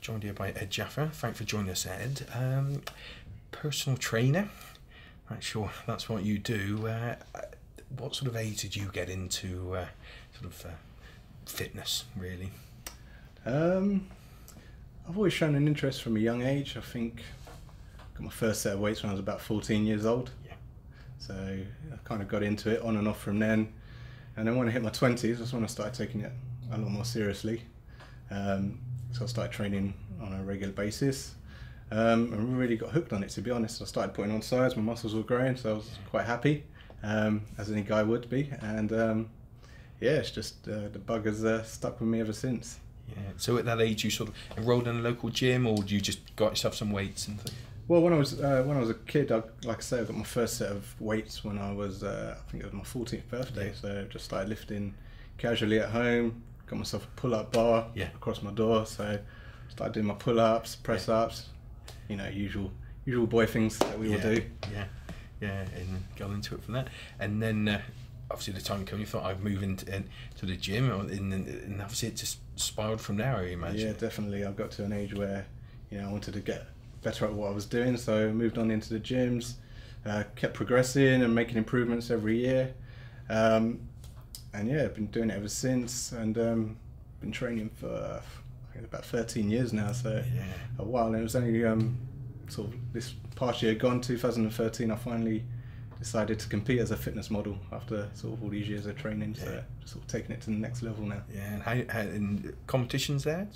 Joined here by Ed Jaffa. Thanks for joining us, Ed. Personal trainer. Not sure that's what you do. What sort of age did you get into fitness, really? I've always shown an interest from a young age. I think I got my first set of weights when I was about 14 years old. Yeah. So I kind of got into it on and off from then. And then when I hit my 20s, that's when I started taking it a lot more seriously. So I started training on a regular basis. And really got hooked on it, to be honest. I started putting on size, my muscles were growing, so I was quite happy, as any guy would be. And yeah, it's just the bug has stuck with me ever since. Yeah. So at that age, you sort of enrolled in a local gym, or you just got yourself some weights and things? Well, when I was a kid, like I say, I got my first set of weights when I was, I think it was my 14th birthday. Yeah. So just started lifting casually at home. Got myself a pull-up bar across my door. So started doing my pull-ups, press-ups, you know, usual boy things that we all do. Yeah, and got into it from that. And then obviously the time came, you thought I'd move into the gym, and obviously it just spiraled from there, I imagine. Yeah, definitely. I got to an age where, you know, I wanted to get better at what I was doing, so I moved on into the gyms, kept progressing and making improvements every year. And yeah, I've been doing it ever since, and been training for I think about 13 years now, so a while. And it was only sort of this past year gone, 2013, I finally decided to compete as a fitness model after sort of all these years of training. So just sort of taking it to the next level now. Yeah, and how in competitions there?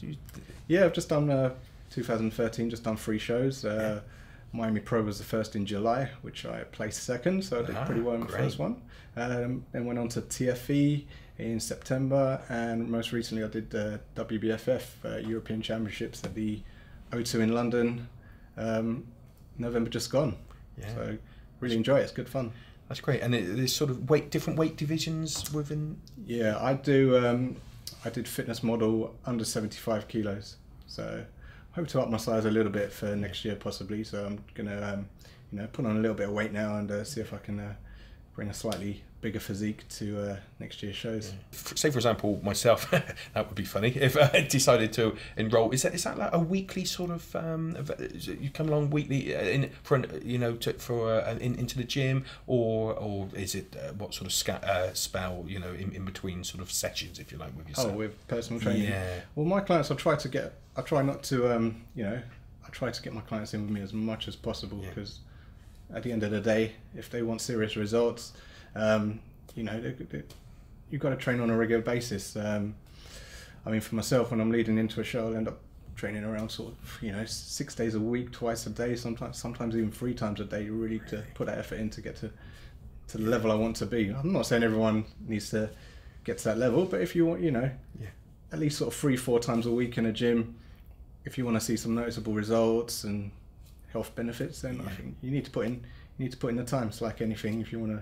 Yeah, I've just done 2013, just done 3 shows. Miami Pro was the first in July, which I placed second, so I did pretty well in the first one. Then went on to TFE in September, and most recently I did the WBFF European Championships at the O2 in London, November just gone. Yeah. So really enjoy it, it's good fun. That's great. And there's sort of different weight divisions within? Yeah, I do. I did fitness model under 75 kilos, so hope to up my size a little bit for next year possibly. So I'm gonna put on a little bit of weight now and see if I can bring a slightly bigger physique to next year's shows. Say for example myself, that would be funny if I decided to enroll. Is that like a weekly sort of you come along weekly into the gym, or is it what sort of spell in between sort of sessions, if you like, with yourself? Oh, with personal training. Yeah. Well, my clients I try to get my clients in with me as much as possible, because at the end of the day, if they want serious results, you've got to train on a regular basis. I mean, for myself, when I'm leading into a show, I'll end up training around sort of 6 days a week, twice a day, sometimes even 3 times a day, really to put that effort in to get to the level I want to be. I'm not saying everyone needs to get to that level, but if you want, at least sort of 3-4 times a week in a gym, if you want to see some noticeable results and health benefits, then I think you need to put in the time. It's like anything. If you want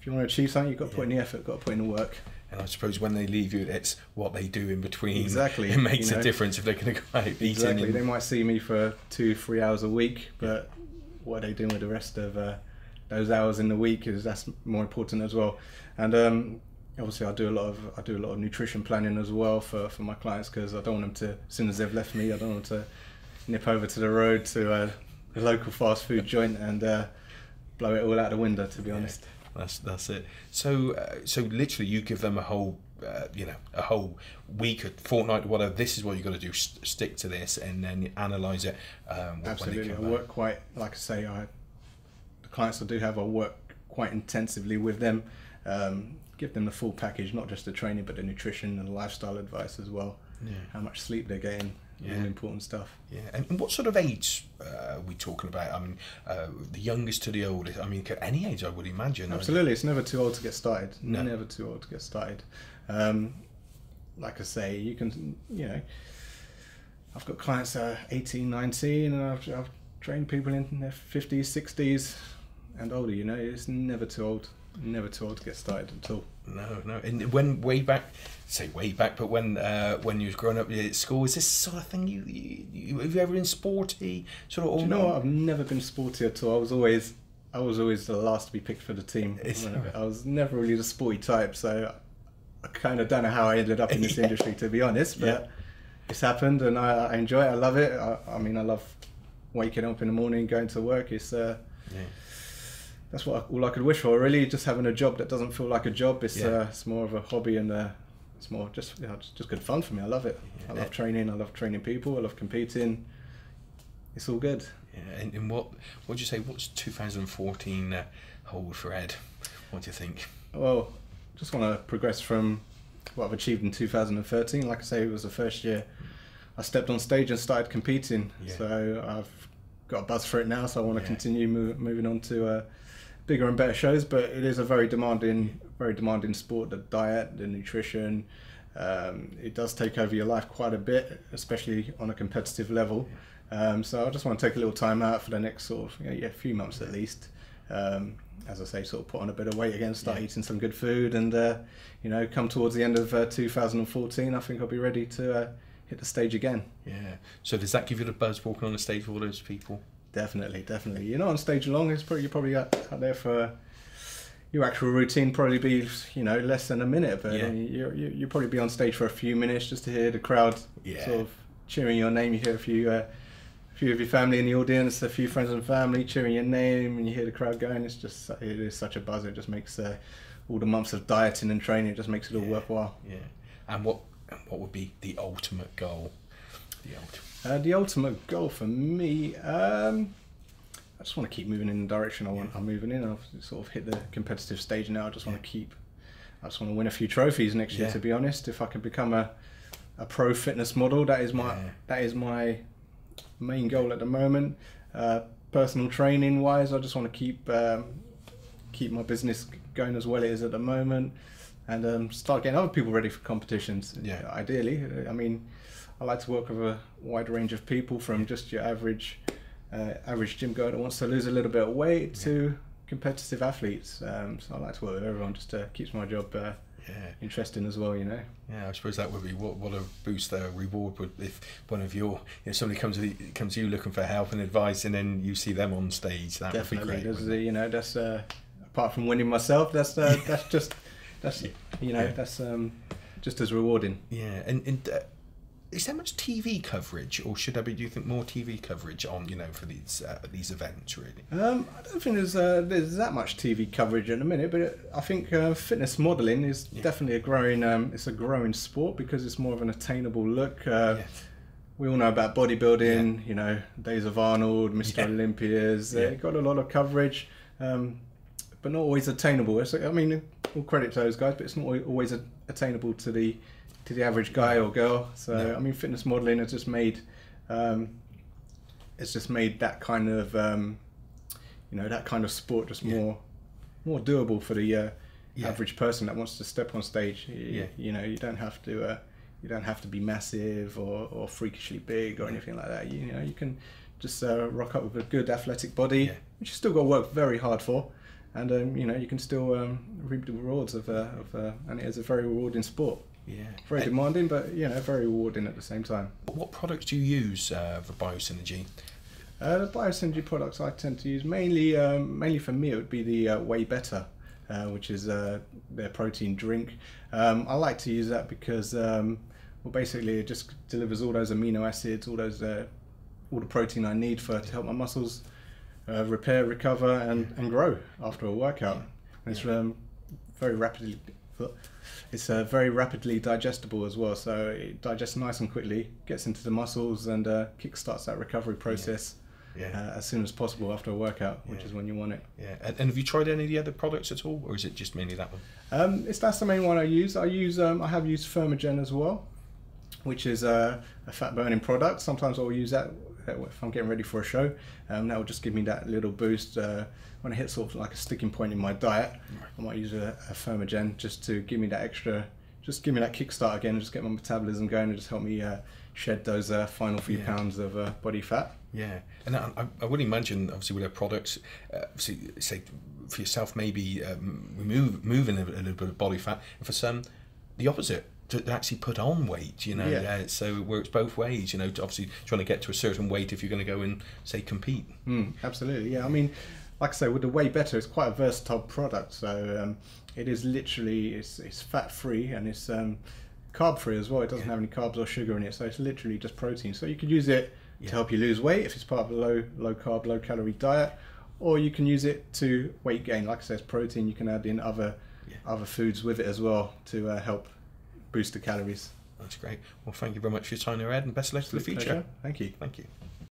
to achieve something, you've got to put in the effort, got to put in the work. And I suppose when they leave you, it's what they do in between. Exactly. It makes a difference if they're going to go out eating. Exactly. They might see me for 2-3 hours a week, but what are they doing with the rest of those hours in the week that's more important as well. And obviously, I do a lot of nutrition planning as well for my clients, because I don't want them to, as soon as they've left me, I don't want them to nip over to the road to the local fast food joint and blow it all out the window, to be honest. That's it. So literally, you give them a whole week, a fortnight, whatever. This is what you got to do. Stick to this, and then analyze it. Absolutely, I work quite, like I say, the clients I do have, I work quite intensively with them. Give them the full package, not just the training, but the nutrition and lifestyle advice as well. Yeah. How much sleep they're getting. All important stuff. Yeah, and what sort of age are we talking about? I mean, the youngest to the oldest. I mean, any age, I would imagine. Absolutely, it's never too old to get started. No. Never too old to get started. Like I say, you can, I've got clients that are 18, 19, and I've trained people in their 50s, 60s, and older. It's never too old. Never too old to get started at all. No. And when but when you was growing up at school, is this sort of thing have you ever been sporty? Sort of. Do you know what? I've never been sporty at all. I was always the last to be picked for the team. I was never really the sporty type, so I kind of don't know how I ended up in this industry, to be honest. But it's happened, and I enjoy it. I love it. I mean, I love waking up in the morning, going to work. It's that's all I could wish for, really. Just having a job that doesn't feel like a job. It's more of a hobby, and it's more just just good fun for me. I love it. I love training. I love training people. I love competing. It's all good. Yeah. And what would you say? What's 2014 hold for Ed? What do you think? Well, just want to progress from what I've achieved in 2013. Like I say, it was the first year I stepped on stage and started competing. So I've got a buzz for it now. So I want to continue moving on to bigger and better shows. But it is a very demanding sport. The diet, the nutrition, it does take over your life quite a bit, especially on a competitive level. So I just want to take a little time out for the next sort of few months at least. As I say, sort of put on a bit of weight again, start eating some good food, and come towards the end of 2014, I think I'll be ready to hit the stage again. Yeah. So does that give you the buzz walking on the stage with all those people? Definitely. You're not on stage long. You're probably out there for your actual routine. Probably be less than a minute, but you probably be on stage for a few minutes just to hear the crowd sort of cheering your name. You hear a few of your family in the audience, a few friends and family cheering your name, and you hear the crowd going. It is such a buzz. It just makes all the months of dieting and training, it just makes it all worthwhile. Yeah. And what would be the ultimate goal? The ultimate goal for me, I just want to keep moving in the direction I'm moving in. I've sort of hit the competitive stage now. I just want to win a few trophies next year, to be honest. If I can become a pro fitness model, that is my main goal at the moment. Personal training wise, I just want to keep my business going as well as it is at the moment, and start getting other people ready for competitions. Ideally, I mean, I like to work with a wide range of people, from just your average gym goer that wants to lose a little bit of weight to competitive athletes. So I like to work with everyone, just keeps my job interesting as well. Yeah, I suppose that would be what a boost, a reward would, if one of your somebody comes to you looking for help and advice, and then you see them on stage. That Definitely. would be great. That's apart from winning myself, that's just that's as rewarding. Yeah, and is there much TV coverage, or should there be? Do you think more TV coverage on for these events really? I don't think there's that much TV coverage in a minute, but I think fitness modelling is definitely a growing sport, because it's more of an attainable look. We all know about bodybuilding, Days of Arnold, Mr. Olympias. They got a lot of coverage, but not always attainable. I mean, all credit to those guys, but it's not always attainable to the average guy or girl. So I mean, fitness modelling has just made that kind of that kind of sport just more doable for the average person that wants to step on stage. You don't have to be massive or freakishly big or anything like that. You can just rock up with a good athletic body, which you still got to work very hard for, and you can still reap the rewards of and it is a very rewarding sport. Yeah, very demanding, but very rewarding at the same time. What products do you use for Biosynergy? The Biosynergy products I tend to use mainly for me, it would be the Way Better, which is their protein drink. I like to use that because basically it just delivers all those amino acids, all the protein I need to help my muscles repair, recover, and grow after a workout. And it's very rapidly. It's very rapidly digestible as well, so it digests nice and quickly, gets into the muscles, and kickstarts that recovery process as soon as possible after a workout, which is when you want it. Yeah, and have you tried any of the other products at all, or is it just mainly that one? That's the main one I use. I have used Firmogen as well, which is a fat burning product. Sometimes I'll use that if I'm getting ready for a show. That will just give me that little boost when I hit sort of like a sticking point in my diet. I might use a Firmogen just to give me that extra, just give me that kickstart again, and just get my metabolism going, and just help me shed those final few pounds of body fat. Yeah, and I would imagine, obviously, with their products, obviously, say for yourself, maybe removing a little bit of body fat, and for some, the opposite, to actually put on weight, so it works both ways, obviously trying to get to a certain weight if you're going to go and, say, compete. Absolutely, yeah. I mean, like I say, with the Way Better, it's quite a versatile product, so it is literally, it's fat-free, and it's carb free as well. It doesn't have any carbs or sugar in it, so it's literally just protein. So you could use it to help you lose weight if it's part of a low carb, low calorie diet, or you can use it to weight gain. Like I said, it's protein. You can add in other foods with it as well to help boost the calories. That's great. Well, thank you very much for your time there, Ed, and best of luck for the future. Pleasure. Thank you. Thank you.